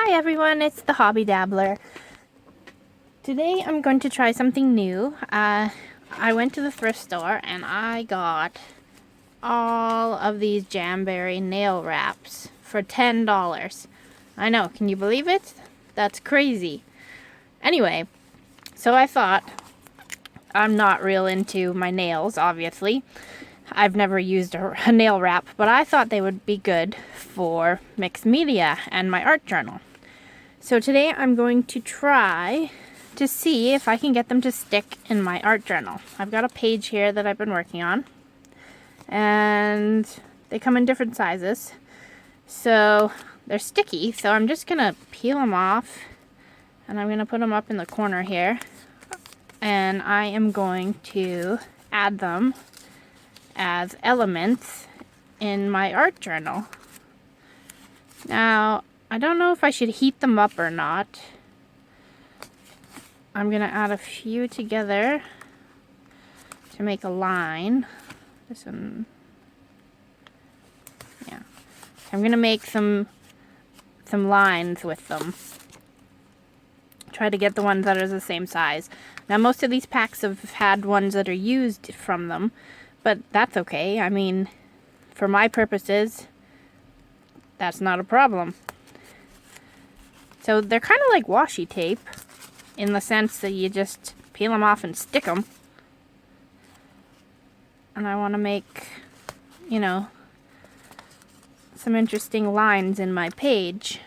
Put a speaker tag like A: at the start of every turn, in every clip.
A: Hi everyone, it's the Hobby Dabbler. Today I'm going to try something new. I went to the thrift store and I got all of these Jamberry nail wraps for $10. I know, can you believe it? That's crazy. Anyway, so I thought, I'm not real into my nails, obviously. I've never used a nail wrap, but I thought they would be good for mixed media and my art journal. So today I'm going to try to see if I can get them to stick in my art journal. I've got a page here that I've been working on, and they come in different sizes. So they're sticky, so I'm just gonna peel them off and I'm gonna put them up in the corner here, and I am going to add them as elements in my art journal. Now, I don't know if I should heat them up or not. I'm gonna add a few together to make a line. This one, yeah. I'm gonna make some lines with them. Try to get the ones that are the same size. Now, most of these packs have had ones that are used from them, but that's okay. I mean, for my purposes, that's not a problem. So they're kind of like washi tape in the sense that you just peel them off and stick them. And I want to make, you know, some interesting lines in my page.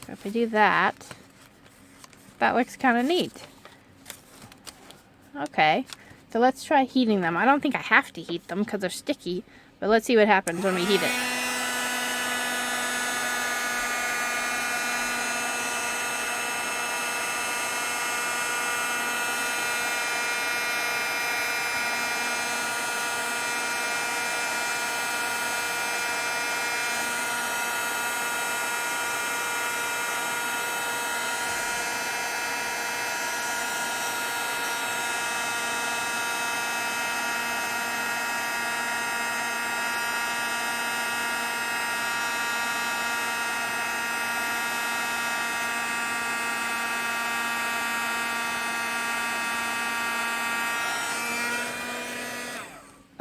A: So if I do that, that looks kind of neat. Okay, so let's try heating them. I don't think I have to heat them because they're sticky, but let's see what happens when we heat it.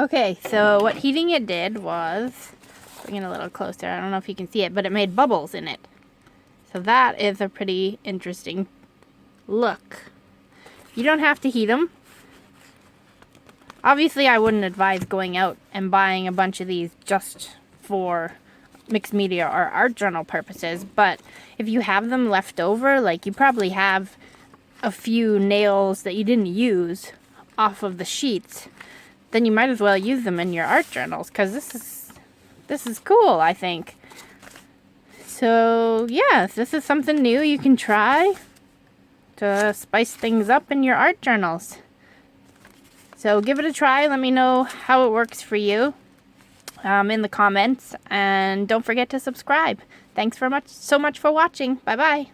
A: Okay, so what heating it did was, bring it a little closer, I don't know if you can see it, but it made bubbles in it. So that is a pretty interesting look. You don't have to heat them. Obviously, I wouldn't advise going out and buying a bunch of these just for mixed media or art journal purposes, but if you have them left over, like you probably have a few nails that you didn't use off of the sheets, then you might as well use them in your art journals, because this is cool, I think. So yeah, this is something new you can try to spice things up in your art journals. So give it a try. Let me know how it works for you in the comments, and don't forget to subscribe. Thanks so much for watching. Bye bye.